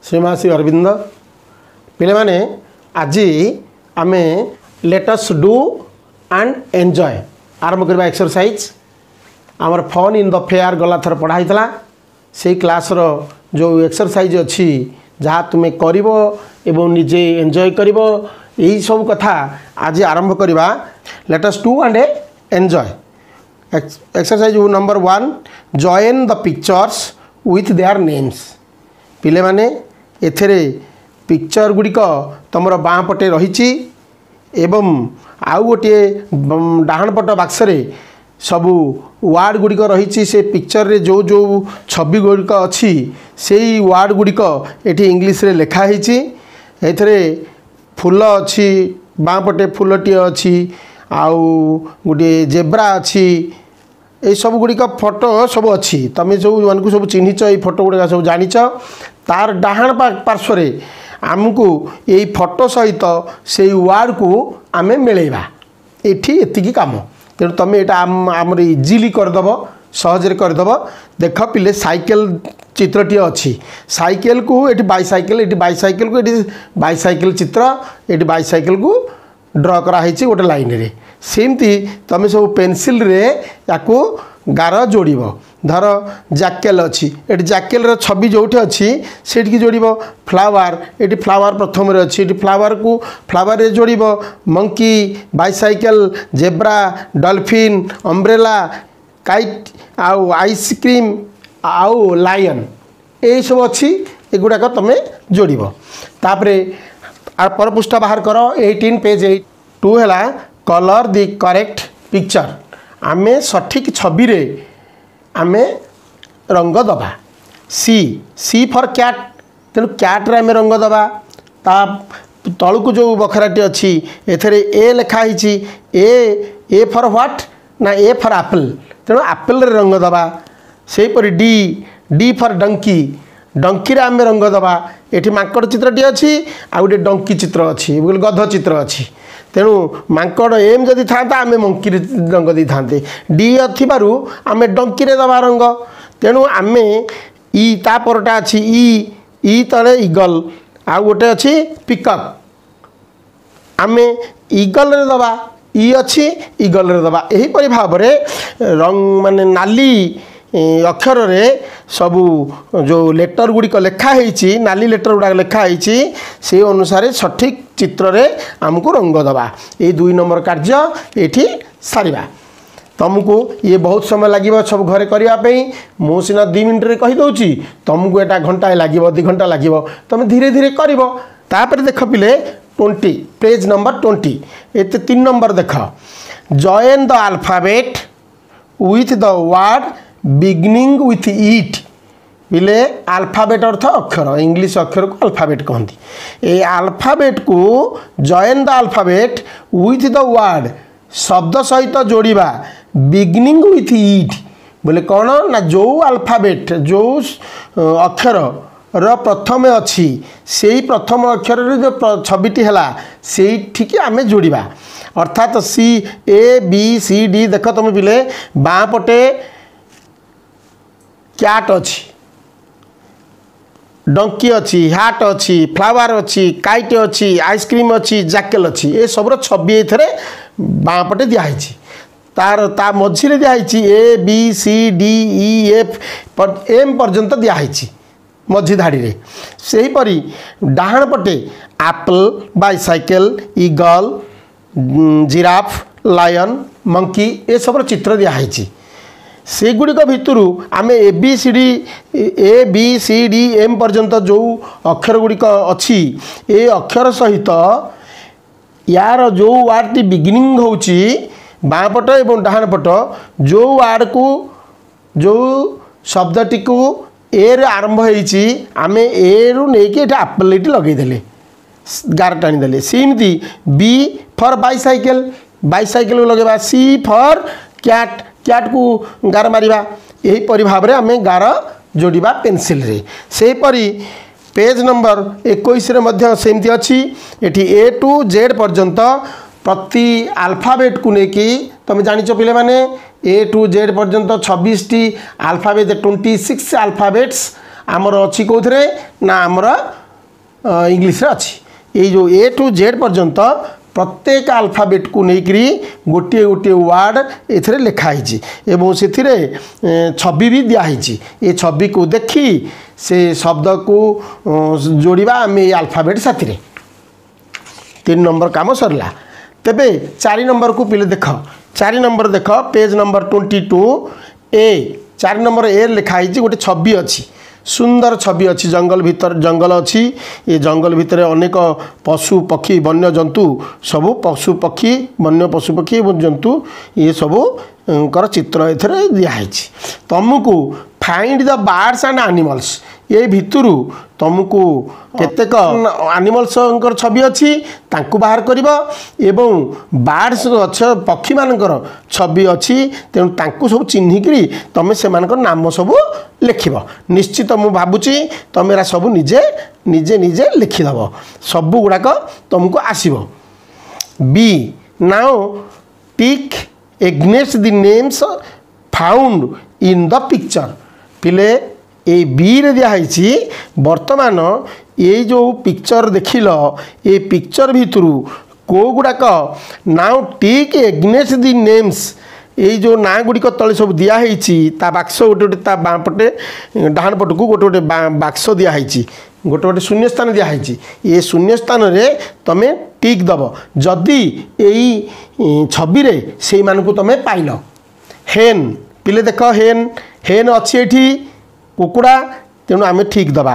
श्रीमासी अरविंद पिले माने आज आम late us do and enjoy आरंभ करवा एक्सरसाइज आमर फन इन द फेयर गला थर पढ़ाई से क्लास रो जो एक्सरसाइज अच्छी जहाँ तुम्हें करिवो एवं निजे एंजॉय करिवो यही सब कथा आज आरंभ करवा late us do and enjoy exercise number 1 join the pictures with their names पिले माने एथेरे पिक्चर गुड़िक तुमर बाँ पटे रही एवं आउ गोटे डाहाण पट बाक्सरे सबू वार्ड गुड़िक रही से पिक्चर रे जो जो छवि गुड़िक अच्छी से वार्ड गुड़िक ये इंग्लिश रे लिखाही एथेरे फूल अच्छी बाँ पटे फूलटी अच्छी आउ गोटे जेब्रा अच्छी ये सब गुड़िक फोटो सब अच्छी तुम सब मान सब चिन्हिच ये फोटो गुड़िक सब जानिच तार डाहाण पार्श्व आमको यही फोटो सहित से वार्ड को आमे मिलेबा एठी एतिकी काम तेणु तुम यहाँ आमर इजिली करदेव सहजरे करदेव देख पिले साइकेल चित्रटी अच्छी साइकेल को ये बाइसाइकेल को ये बाइसाइकेल चित्र ये बाइसाइकेल को ड्र कराई गोटे लाइन रे सेमती तुम सब पेनसिल रे याकू गार जोड़ धर जैकेल अच्छी ये जैकेल छवि जो अच्छी से जोड़ फ्लावर ये फ्लावर प्रथम अच्छी ये फ्लावर को फ्लावर रे जोड़ monkey bicycle zebra dolphin umbrella kite आउ आइसक्रीम आउ लायन यही सब अच्छी एगुड़ाक तुम जोड़ तापरे पर पृष्ठ बाहर कर 18 पेज 2 है कलर दी करेक्ट पिक्चर आमे सठिक छवि रे आमे रंग दबा सी फॉर कैट तेणु कैट रे आमे रंग दबा ता तलू जो बखराटी अच्छी एथरे ए लिखाही ए फॉर व्हाट ना ए फॉर एप्पल तेणु एप्पल रे रंग दबा से परि डी फॉर डंकी डंकी रे आमे रंग दबा एठी मांकड़ चित्रटी अच्छी आ गोटे डंकी चित्र अच्छी गध चित्र अच्छी तेणु मांकड़ एम जदि था आम मंकी रंग दी था डी थी आम डंकी रे दबा रंग तेणु आम ई तापरटा अच्छी ई तले ईगल आ गोटे अच्छी पिकअप आम ईगल रे दबा ई अच्छी ईगल रे दबा यहीपरि भाव में रंग माने नाली अक्षर रे सबू जो लेटर गुड़िक लिखाही नाली लेटर गुड़ा लिखाही से अनुसार सठिक चित्र रे आमको रंग दबा ये 2 नंबर कार्य ये सारिबा तुमको ये बहुत समय लगे सब घरे करने मु सीना 2 मिनट रे कही दउची तुमको एटा घंटा लगे 2 घंटा लगे तुम धीरे धीरे कर देख पिले 20 पेज नंबर 20 ये 3 नंबर देख join the alphabet with the word beginning with it पिले अल्फाबेट अर्थ अक्षर इंग्लिश अक्षर को अल्फाबेट कहती ए अल्फाबेट को join the alphabet with the word शब्द सहित जोड़िबा बिगनिंग विथ इट बोले कौन ना जो अल्फाबेट जो अक्षर र प्रथम अच्छी से प्रथम अक्षर जो छविटी है से आम जोड़िबा अर्थात सी ए बी सी डी देख तुम पिले बाँ पटे कैट अच्छी डंकी अच्छी हाट अच्छी फ्लावर अच्छी काइट अच्छी आइसक्रीम अच्छी जैकेल अच्छी ये सब छवि ये बाँ पटे दिखाई तार ता मझे दिखाई A B C D E F M पर्यंत दिखाई मझी धाड़ी रे सेहीपरि डाहाण पटे apple bicycle eagle giraffe lion monkey ये सब चित्र दिखाई से गुड़िक भितर आम A B C D M पर्यंत जो अक्षर गुड़िक अच्छी ए अक्षर सहित यार जो वार्ड टी बिगिनिंग होची बाँ पट एवं डाहाण पट जो वार्ड को जो शब्दटी को ए रे आरंभ होईची आम ए रु नहीं कि एप्पल लगेदेले गार टाणीदे सेमती बी फॉर बाइसाइकेल को लगेबा सी फॉर कैट कैट को गार मारिबा यहीपरि भाव में आम गार जोड़िबा पेनसिल रे सेहीपरि पेज नंबर 21 रे सेमती अच्छी एठी ए टू जेड पर्यंत प्रति अल्फाबेट को लेकिन तुम जानिच पिले माने ए टू जेड पर्यंत 26 टी अल्फाबेट 26 अल्फाबेट्स आमर अच्छी कौन ना आमर इंग्लीश अच्छी ये जो ए टू जेड पर्यंत प्रत्येक अल्फाबेट को लेकरी गोटे गोटे वार्ड ए लिखाई एवं से छवि भी दिखाई ये छवि को देखी से शब्द को जोड़वा आम ये अल्फाबेट साथी 3 नंबर काम सरला। तेबे 4 नंबर को पिले देख 4 नंबर देख page number 22 A 4 number A लिखाई गोटे छवि अच्छी सुंदर छवि अच्छी जंगल भीतर जंगल अच्छी ये जंगल भितर अनेक पशु पक्षी वन्य जंतु सबू पशु पक्षी वन्य पशु पक्षी एवं जंतु ये सबू कर चित्र एथरे दिखाई तुमको find the birds and animals ये भितर तुमको केतेक एनिमल्स छवि अच्छी तांकु बाहर करिबो एवं बर्ड्स पक्षी मानकर छवि अच्छी तेणु तांकु सब चिन्हिकी तुम से नाम सब लिखब निश्चित मु भावुची तुम एरा सब निजे निजे निजे लिखिदेव सब गुड़ाक तुमको आसब। बी now tick against the names found in the picture पिले ए बी रे दिखाई बर्तमान ये जो पिक्चर देखिल ये पिक्चर भितर को गुड़ाक now tick against the names ये जो ना गुड़िक तले सब दिखाई बाक्स गोटे गोटे बाँ पटे डाहाण पट को गोटे गोटे बाक्स दिखाई गोटे गोटे शून्य स्थान दिखाई ये शून्य स्थान रे तमें टिक दब जदि यही छवि रे से मानकु तमें पाइल। हेन पिले देख हेन हेन अच्छी एठी कुकुड़ा तेणु आम ठीक दबा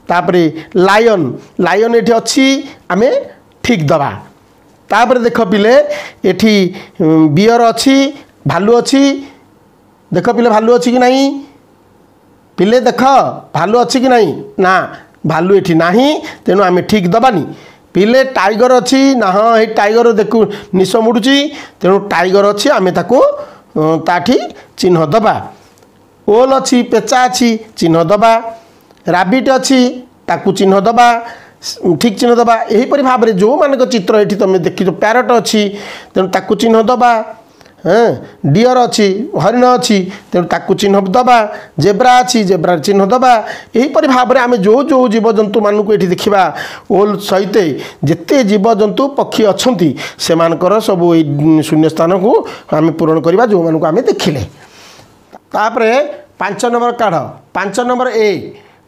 तापरे लायन लायन एठी अच्छी आम ठीक दबा तापरे देख पिले एठी बियर अच्छी भालू अच्छी देख पिले भालू अच्छी कि नहीं पिले देख भालू अच्छी कि नहीं ना भालू एठी नहीं तेणु आम ठीक दबानी पिले टाइगर अच्छी ना हाँ ये टाइगर देखु निश मुड़ुची तेणु टाइगर अच्छी आम ताकू ताठी चिन्ह दबा। ओल अच्छी पेचा अच्छी चिन्ह दबा राबिट अच्छी ताकू चिन्ह दबा ठीक चिन्ह दबा यहीपरि भाव में जो मान चित्र ये तुम देख पैरट अच्छी तेणु ताकू चिन्ह दबा। हाँ डियर अच्छी हरिण अच्छी तेणु ताकू चिन्ह दबा जेब्रा अच्छी जेब्रा चिन्ह दबा यहीपरि भाव में आम जो जो जीवजंतु मानक ये देखा ओल सहित जिते जीवजंतु पक्षी अच्छा से सब शून्य स्थान को आम पूरण करवा जो मानक आम देखिले। तापरे 5 नंबर काढ़ 5 number A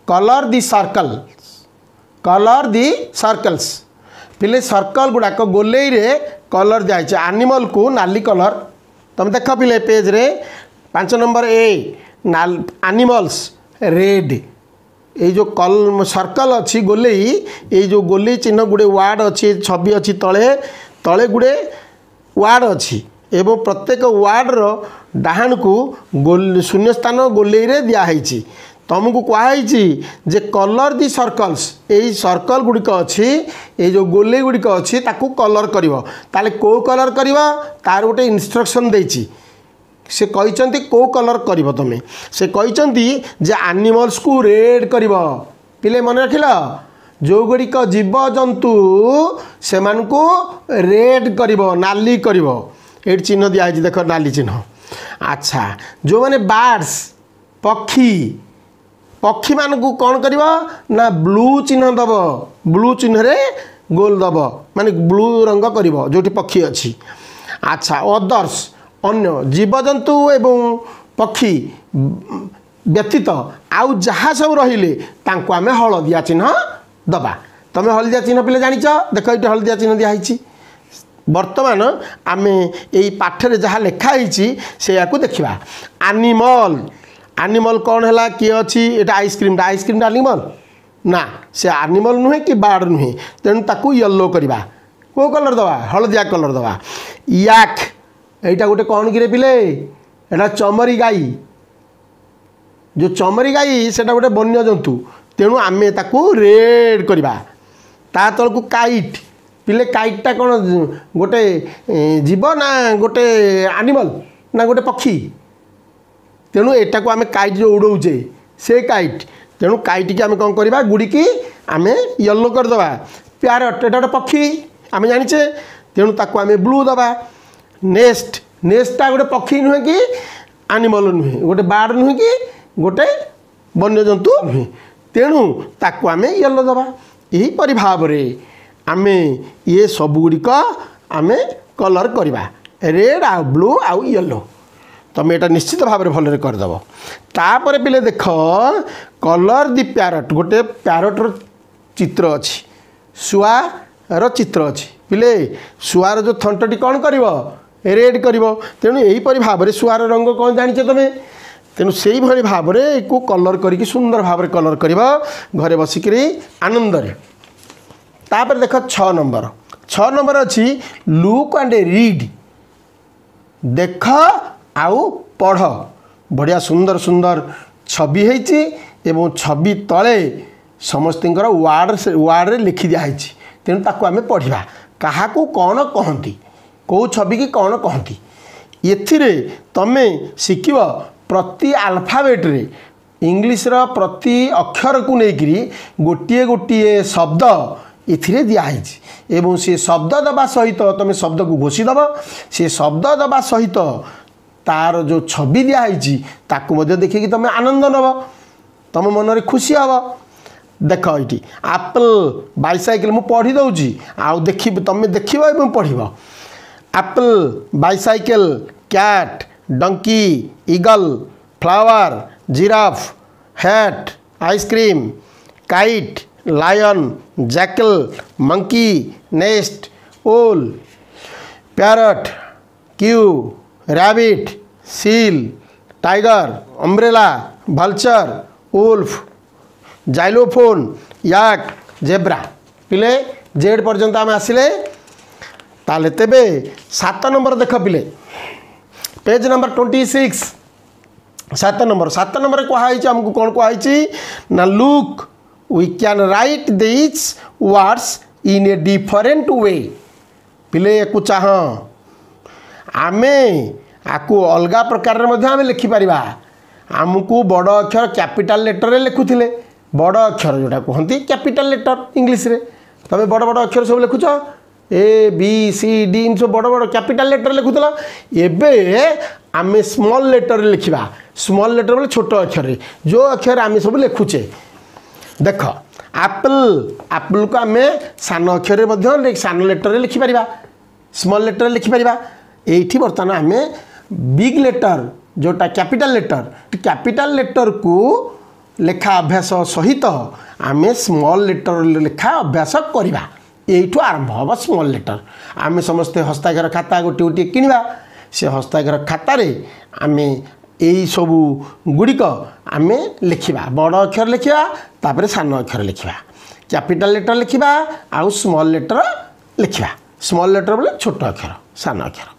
colour the circles पिले सर्कल गुड़ाक गोले रे कलर दिखाई एनिमल को नाली कलर तुम देख पिले पेज रे 5 नंबर ए एनिमल्स रेड ये जो कल सर्कल अच्छी गोले ये जो गोले चिन्ह गुड़े वार्ड अच्छी छवि अच्छी तले तले गुड़े वार्ड अच्छी एवं प्रत्येक वार्डर डाहाण को गोल शून्य स्थान गोले रे दिखाई तुमको कहुई जे कलर दी सर्कल्स यही सर्कल गुड़िक अच्छी ये जो गोले गुड़िक अच्छी ताकू कलर करिवो ताले को कलर करिवो तार गोटे इंस्ट्रक्शन देछि से कहते को कलर करिवो तुम से कहते जे एनिमल्स को रेड करिवो पिले मन रखिल जो गुड़िक जीवजंतु से मानकू रेड करिवो नाली करिवो ये चिन्ह दिखाई देख नाली चिन्ह। अच्छा जो मैंने बार्ड्स पक्षी पक्षी मान को कौन करिवो ना ब्लू चिन्ह दब ब्लू चिन्ह रे गोल दब माने ब्लू रंग करिवो जोटी पक्षी अच्छी। अच्छा अदर्स अन्य जीवजंतु एवं पक्षी व्यतीत आउ जहाँ सब रहिले तांको आमे हलदिया चिन्ह दबा तमें हलदिया चिन्ह पिले जानिच देख ये हलदिया चिन्ह दिखाई बर्तमान आमे यही पाठरे जहाँ लिखाई से या देखा एनिमल एनिमल कौन है किए अच्छी एटा आइसक्रीम एनिमल ना से एनिमल नुहे कि बार्ड नुहे तेणु ताकू येलो करवा को कलर दवा हलदिया कलर दवा। याक एटा गोटे कौन कि पिले एटा चमरी गाई जो चमरी गाई सेटा गोटे वन्य जंतु तेणु आमे ताकू रेड करवा। ता तलकू काइट पिले काइटा कौन गोटे जीव ना गोटे एनिमल ना गोटे पक्षी तेणु एटा को आमे काइट जो उड़ौचे से काइट तेणु काइट की आमे कौन करवा गुड़ी की आमे येलो कर दबा। प्यारट एटा गोटे पक्षी आमे जानिचे तेणु ताकू आमे ब्लू दबा। नेस्ट नेस्टा गोटे पक्षी नुहे कि एनिमल नुहे गोटे बार्ड नुहे कि गोटे वन्यजंतु नुहे तेणु ताकू आम येलो दबा यहीपरि भाव आमे ये सबुଗୁଡ଼ିକ आमे कलर करवा रेड आ ब्लू आउ येलो तुम यहाँ निश्चित भाव में भलरे करदेव तापर पिले देख कलर दि प्यारट गोटे प्यारटर चित्र अच्छी शुआर चित्र अच्छी पिले शुआर जो थंटटी कौन कर रेड कर तेणु यहीपरि भाव में शुआर रंग कौन जानिछ तुम तेणु से भाई भाव में को कलर करके सुंदर भाव में कलर कर घरे बसिक आनंद तापर देख 6 नंबर अच्छी लुक एंड रीड देख आउ पढ़ बढ़िया सुंदर सुंदर छवि होती एवं छवि तले समस्त वार्ड रे लिखि दिखाई तेणु ताकू आम पढ़ा क्या कौन कहती कौ छवि की कौन कहती एथिरे तमे शिखिब प्रति आल्फाबेट रे इंग्लिश रो प्रति अक्षर को लेकरी गोटे गोटे शब्द एथिरे दिखाई एवं से शब्द दबा सहित तुम शब्द को घोषी दब से शब्द दबा सहित तार जो छवि दिखाई ताकू देखिए तुम आनंद नब तुम मन में खुशी हम देख ये एप्पल बाइसाइकेल मु पढ़ी दौची आउ देखी तुम देख पढ़ apple bicycle cat donkey eagle flower giraffe hat ice cream kite lion jackal monkey nest owl parrot Q rabbit seal tiger umbrella vulture wolf xylophone yak zebra पिले जेड पर्यंत आम आसिले ताले तेबे 7 नंबर देख पिले पेज नंबर 26 7 नंबर कहुई आमको कौन कहुई ना look we can write this words in a different way पिले या चाह आमे आकु अलग प्रकार आम लिखिपर आमको बड़ अक्षर कैपिटल लेटर रे लिखुले बड़ अक्षर जोटा कहती कैपिटल लेटर इंग्लिश रे तबे बड़ बड़ अक्षर सब लिखुच ए बी सी डी सब बड़ बड़ कैपिटल लेटर लिखुला एबे आमे स्मॉल लेटर रे लिखिबा स्मॉल लेटर बोले छोट अक्षर रे जो अक्षर आमे सब लिखुचे देख एप्पल को आमे सान अक्षर रे सान लेटर रे लिखि परिबा स्मॉल लेटर रे लिखि परिबा एठी बर्तमान आमे बिग लेटर जोटा कैपिटल लेटर को लेखा अभ्यास सहित आमे स्मॉल लेटर लेखा अभ्यास करवा यू आरंभ हम स्मॉल लेटर आमे समस्ते हस्ताक्षर खाता गोटे गोटे किणवा से हस्ताक्षर खातार आम यही सबू गुड़िक आम लिखा बड़ अक्षर लिखा तापर सान अक्षर लिखा कैपिटल लेटर लिखा आउ स्मॉल लेटर लिखा स्मॉल लेटर बोले छोट अक्षर सान अक्षर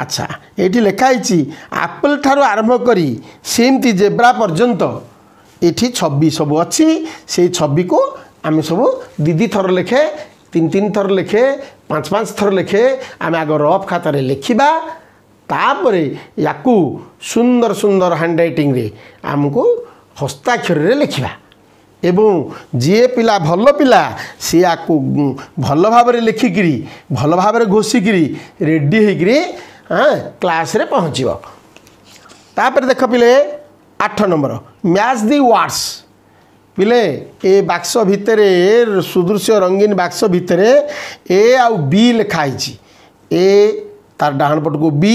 अच्छा ये लिखाई एप्पल ठारू आरंभ करी सेमती जेब्रा पर्यंत ये छवि सब अच्छी से छवि को आम सब दी थर लिखे तीन थर लिखे 5 थर लिखे आम आग रफ खातार लिखा तापर याकू सुंदर सुंदर हैंडराइटिंग रे आमको हस्ताक्षर रे लिखा एवं जी पिला भल पिला सी आपको भल भाव लिखिकी भल भाव घोषिकी रेडी होकरी क्लास रे पहुँचब तापर देख पिले 8 नंबर मैच दी वर्ड्स पिले ए बाक्स भितर सुदृश्य रंगीन बाक्स भितर ए आउ बी लिखाई ए तार डाहन पट को बी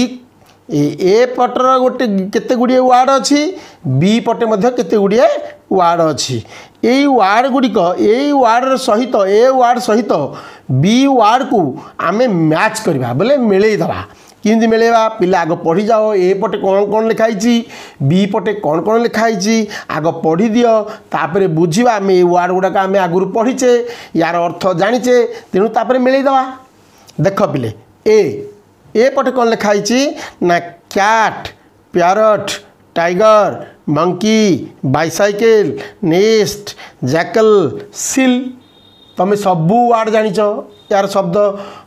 ए पटर गोटे केते गुड़िए वार्ड अच्छी बी पटे मध्य केते गुड़िए वार्ड अच्छी यही वार्ड गुड़िक यही वार्ड सहित ए वार्ड सहित बी वार्ड को आमे मैच करवा बोले मिलई दबा किंदी मिलेवा पिला आग पढ़ी जाओ ए पटे कौन कौन लिखाई बी पटे कौन कौन लिखाई आग पढ़ी दियो तापर बुझा आम ये वार्ड गुड़ाक आम आगुरी पढ़ीचे यार अर्थ जानीचे तेणु तापर मिलई दबा देख पिले ए पटे कौन लिखाई ना cat parrot tiger monkey bicycle nest jackal seal तुम सबू वार्ड जानिच यार शब्द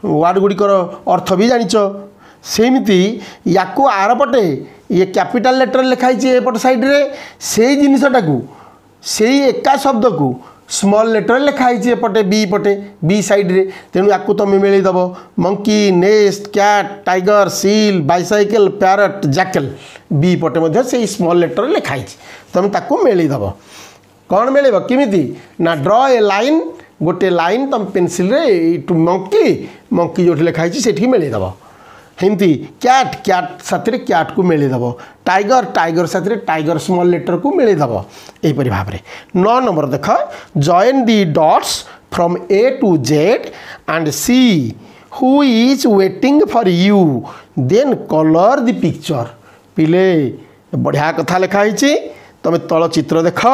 वार्ड गुड़िकर अर्थ भी जानिच सेमती याकू आर पटे ये कैपिटल लेटर लिखाई एपट साइड रे से जिनसटा को से एका शब्द को स्मॉल लेटर लिखाई एपटे बी पटे बी साइड रे तेणु आपको तुम मिलईदेव monkey nest cat tiger seal bicycle parrot jackal B पटे से स्मॉल लेटर लिखाई तुम ताको मिलईदेव कौन मिले किमिति ना ड्र ए लाइन गोटे लाइन तुम पेनसिल रे टू मंकी मंकी जो लिखाई से मिलईदेव हिंदी कैट कैट साथी कैट को मिलईदेव टाइगर टाइगर साथी टाइगर स्मॉल लेटर को मिलईदेव यहीपरि भाव में 9 नंबर देख join the dots from A to Z and see who is waiting for you then colour the picture पिले बढ़िया कथा लिखाई तुम तल चित्र देख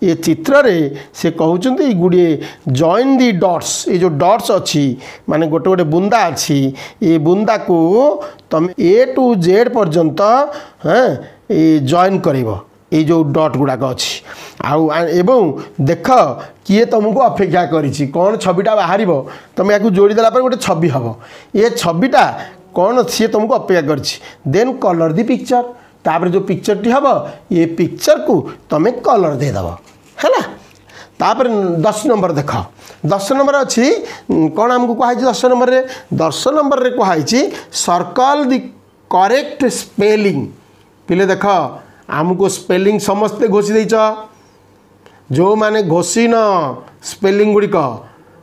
ये चित्र रे से कहते गुड़े जॉइन दी डॉट्स ये जो डॉट्स अच्छी माने गोटे गोटे बुंदा अच्छी ये बुंदा को तुम ए टू जेड पर्यंत हाँ ये जॉइन करिवो ये जो डॉट गुड़ाक अच्छी आउ देख किए तुमको अपेक्षा करिछि कौन छविटा बाहर तुम या जोड़ीदेला गोटे छवि हम ये छविटा कौन सी तुमको अपेक्षा करिछि देन कलर दी पिक्चर तापर जो पिक्चर टी हम ये पिक्चर को तुम कलर देदेव है तापर 10 नंबर देख 10 नंबर अच्छी कौन आमको कहुई 10 नंबर रे कहुई सर्कल दी करेक्ट स्पेलिंग पिले देख आमको स्पेलिंग समस्ते घोषी देच जो माने घोषी न स्पेलिंग गुड़िक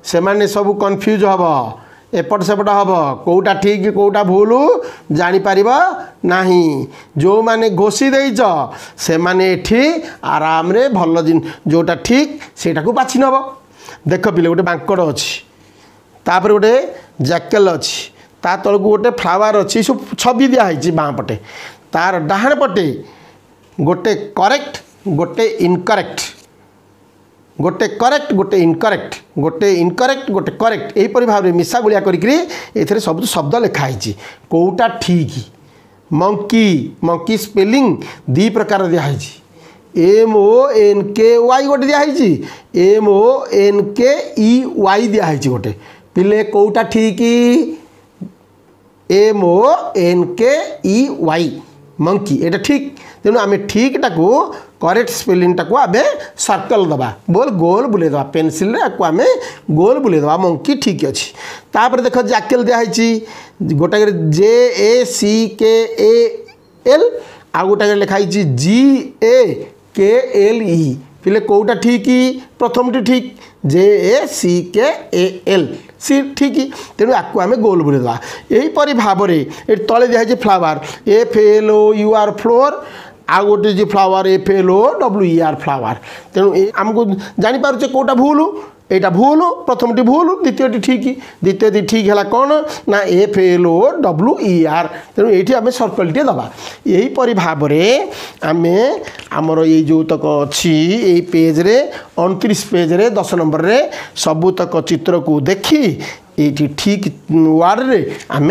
से माने सब कन्फ्यूज हम एपट सेपट हम कौटा ठीक कौटा भूल जापर नहीं जो माने घोषी देच से माने एठी आराम रे भल जिन जोटा ठीक सेटा को बाछि नब देख पिले गोटे बांकड़ अच्छी तापर गोटे जैकेल अच्छी ता तलक गोटे फ्लावर अच्छी सब छवि दिखाई बाँ पटे तार डाहाण पटे गोटे करेक्ट गोटे इनकरेक्ट गोटे करेक्ट गोटे इनकरेक्ट गोटे इनकरेक्ट गोटे करेक्ट यहीपरि भाव में मिसा गुड़िया करी सब शब्द लिखाई कौटा ठीक मंकी मंकी स्पेलिंग दी प्रकार दिखाई MONKY गोटे दिखाई MONKEY दिखाई गोटे पिले कौटा ठीक MONKEY मंकी एटा ठीक तेणु आम ठीकटा को करेक्ट स्पेलिंगटा को आम सर्कल दबा बोल गोल बुले दबा पेनसिल रे आम गोल बुले दबा मंकी ठीक अच्छी तापर देख जैकेल दिखाई गोटे JACKEL आ गोटे लिखाई GAKLE पिले कौटा ठीक प्रथम ठीक JACKEL सी ठीक तेणु आपको आम गोल बुले दबा यहीपरि भाव में ये तले दिखाई फ्लावर FLOUR फ्लोर आ गोटे जो फ्लावर FLOWER फ्लावर तेणु आमको जानीपारे कौटा भूल यहाँ भूल प्रथमटी भूल द्वितीयटी ठीक द्वितीयटी ठीक है कौन ना FLOWER तेणु ये आम सर्कल टे दबा यहीपरि भाव में आम आमर ये जो तक अच्छी यही पेज रे 29 पेज रे 10 नंबर रे सबुतक चित्र को देखी ये ठीक वार्ड रे आम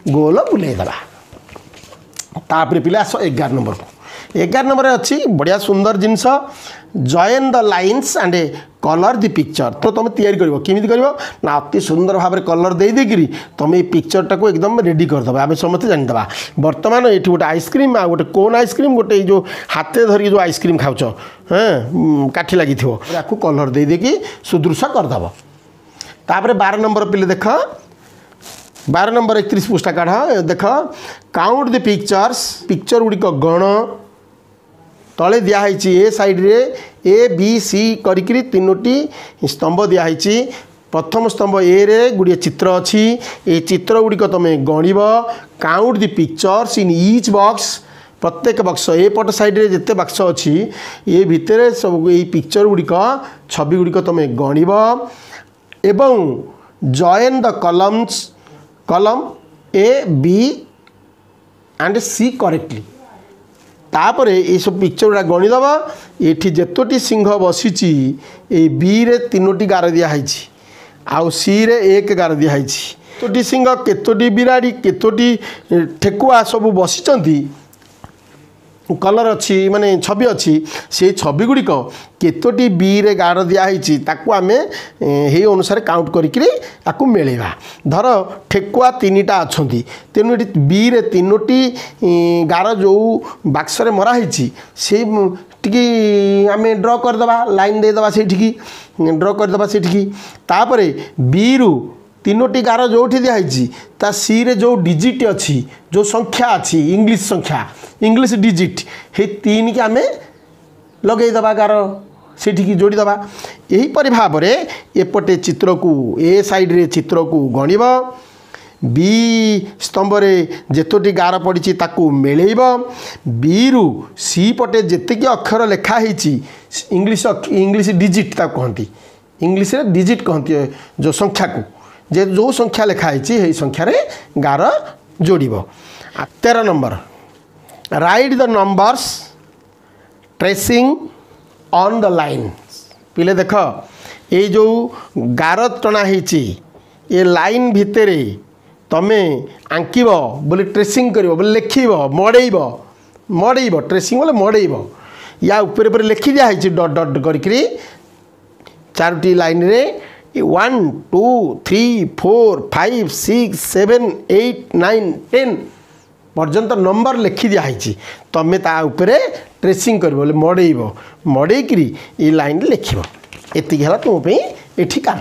गोल बुले दबा तापर पिले आस 11 नंबर को 11 नंबर अच्छी बढ़िया सुंदर जिनस join the lines and colour the picture तो तुम तैयारी करमी कर ना अति सुंदर भाव में कलर दे देकरी तुम ये पिक्चरटा को एकदम रेडी करदे आम समस्त जानीदे बर्तमान ये गोटे आइसक्रीम आ गोटे कोन आइसक्रीम गोटे जो हाथे धरिक जो आइसक्रीम खाऊच हाँ काठी लगी आपको कलर दे देकी सुदृश करदे तापर 12 नंबर पिले देख 12 नंबर 31 पृष्ठा काढ़ देख काउंट द पिक्चर्स पिक्चर गुड़िक गण तले दिखाई ए साइड रे ABC करी तीनोटी स्तंभ दिखाई प्रथम स्तंभ ए रे गुड़िए चित्र अच्छी ये चित्र गुड़िक तुम गणव count the pictures in each box प्रत्येक बक्स एपट साइड रे जिते बक्स अच्छी ये भितर सब ये पिक्चर गुड़िक छवि गुड़िक तुम गणव एवं जॉइन द कलम्स कलम A B and C correctly तापर ये सब पिक्चर गुड़ा गणिदब ये जेतोटी सिंह बसीची ये B रे 3टी गार दिखाई आउ C रे 1 गार दिखाई केतोटी सिंह केतोटी बिराड़ी केतोटी ठेकुआ सब बसीचंती कलर अच्छी माने छवि अच्छी से छवि गुड़िक केतोटी बी रे गार दिखाई ताकू आम हे अनुसार काउंट करके मिलेगा धर ठेकुआ 3टा अच्छा तेणु ये बी रे 3टी गार जो बाक्स रे मराही से टी आम ड्र करदे लाइन देदेबा से ड्र करदे से तापर बी रु 3टी गार जो दिखाई ता सी रे जो डिजिट अच्छी जो संख्या अच्छी इंग्लिश संख्या इंग्लिश डिजिट हे 3 की आम लगेदेबा गार से जोड़ीदबा यहीपरि भाव में एपटे चित्र को ए साइड रे चित्र को गणिब बी स्तंभ रे जेतोटी गार पड़ी ताकू मेलेब बी रु सी पटे जेतिकी अक्षर लेखा इंग्लिश डिजिट ताकू कहती इंग्लिश रे डिजिट कहती जो संख्या को जो संख्या लेखाई संख्यार गार जोड़ब 13 number right the numbers tracing on the line पिले देख ये जो गार टना ये लाइन भितर तमे आंकिब बोले ट्रेसिंग कर बोले लिखब मड़ेब ट्रेसिंग बोले मड़ेब या ऊपर लिखि दिखाई डट डट करके 4टी लाइन रे 1 2 3 4 5 6 7 8 9 10 पर्यंत नंबर लिखि दिखाई तमें ता उपरे ट्रेसिंग कर बोले मड़ेब मड़ेकरी ये लाइन लिखब एति है तुम ये काम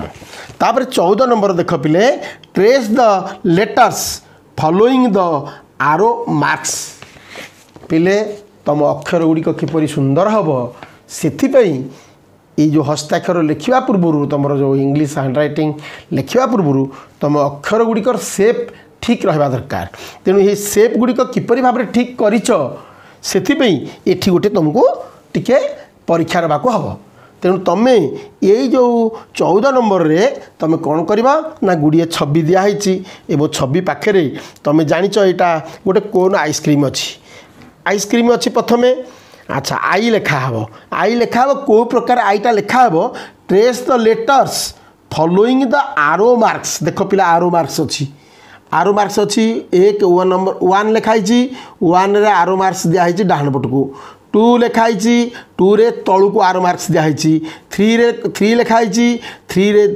तापर 14 नंबर देख पिले trace the letters following the आरो मार्क्स पिले तुम अक्षर गुड़िक किपरि सुंदर हम से ये जो हस्ताक्षर लिखा पूर्व तुम जो इंग्लिश हैंड राइटिंग लिखा पूर्व तुम अक्षर गुड़िकर सेप ठीक रहा दरकार तेणु ये सेप गुड़िक किपरि भाव ठीक कर गोटे तुमको टिके परीक्षा रखा हम तेणु तुम ये जो 14 नंबर रे तुम कौन करवा ना गुड़िए छवि दिखाई एवं छवि पाखे तुम जाच यहाँ गोटे कोन आइसक्रीम अच्छी प्रथम अच्छा आई लेखा हम को प्रकार आईटा लेखा हम trace the letters following the आरो मार्क्स देख पिला आरो मार्क्स अच्छी एक 1 नंबर 1 लिखाई 1 रे आरो मार्क्स दिखाई डाहाण पटको 2 लिखाई 2 रे तलू को आरो मार्क्स दिखाई 3 लिखाई 3 रे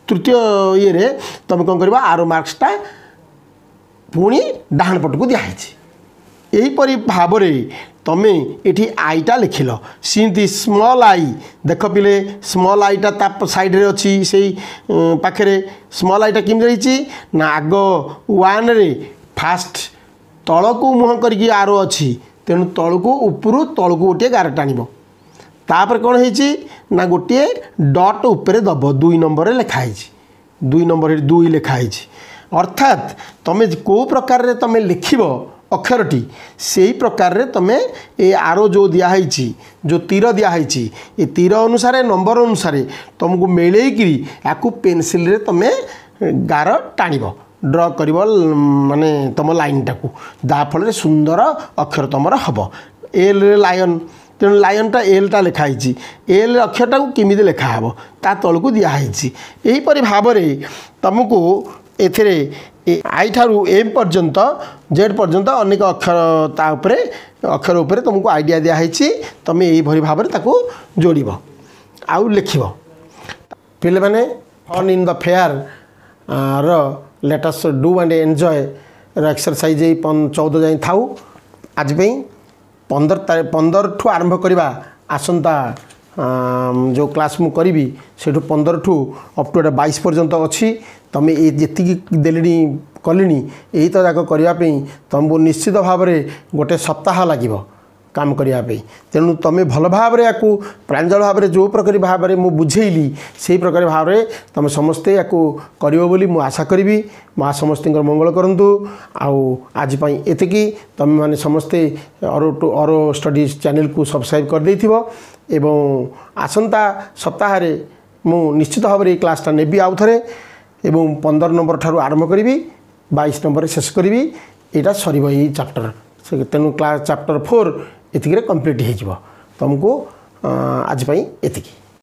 तृतीय ये रे तुम कौन कर आरो मार्क्सटा पुणी डाहाण पटको दिखाई यहीपरि भाव तमें ये आईटा लिखिल सीमती स्मॉल आई देख पिले स्मॉल आईटा ता साइड रे अच्छी से पाखे स्मॉल आईटा किमी रही ना आग 1 रे फास्ट तल को मुह करके आरो अच्छी तेणु तल को ऊपर तल को गोटे गार टाण तापर कौन है ना गोटे डट उपरे दब 2 नंबर लिखाई 2 नंबर 2 लिखाई अर्थात तुम्हें को प्रकार तुम लिखब अक्षरटी से ही प्रकार रे तमें ये आरो जो दिखाई जो तीर दिखाई ये तीर अनुसार नंबर अनुसार तुमको मिलेकरी या पेनसिल रे तमें गार टाण ड्र कर माने तुम लाइन टाक जहाँफल सुंदर अक्षर तुम हम एल रे लायन तेणु लायनटा एलटा लिखाई एल अक्षरटा केमी लिखा हम ता तल को दिखाई यहीपरि भाव में तुमको एथिरे आई ठारू एम पर्यंत जेड पर्यंत अनेक अक्षर ता उपरे अक्षर उपरे तुमको आइडिया दिखाई तुम यही भाव में ताको जोड़ब आउ लिखब पिले माने fun in the fair let us do and enjoy exercise 14 जाए थाऊ आज 15 ठू आरंभ करवा आसंता जो क्लास मु करी से 15 ठू अप टू 22 पर्यंत अच्छी तुम ये जी देली कली यही तो जाक करने तुमको निश्चित भाव में गोटे सप्ताह लगे काम करने तेणु तुम भल भाव या प्रांजल भाव में जो प्रकार भाव में मुझे बुझेली से प्रकार भाव में तुम समस्ते या कर आशा करी माँ समस्त मंगल करूँ आजपाई एतिकी तुम मैंने समस्ते अरो स्टडीज चैनल को सब्सक्राइब कर देथिबो एवं आसंता सप्ताह मु निश्चित भाव में क्लासटा नेबी आउ थे एवं 15 नंबर ठारू आरंभ करी 22 नंबर शेष करी यहाँ सर ये चैप्टर तेणु क्लास चैप्टर 4 एतिक कंप्लीट हो तुमको आज एतिकी।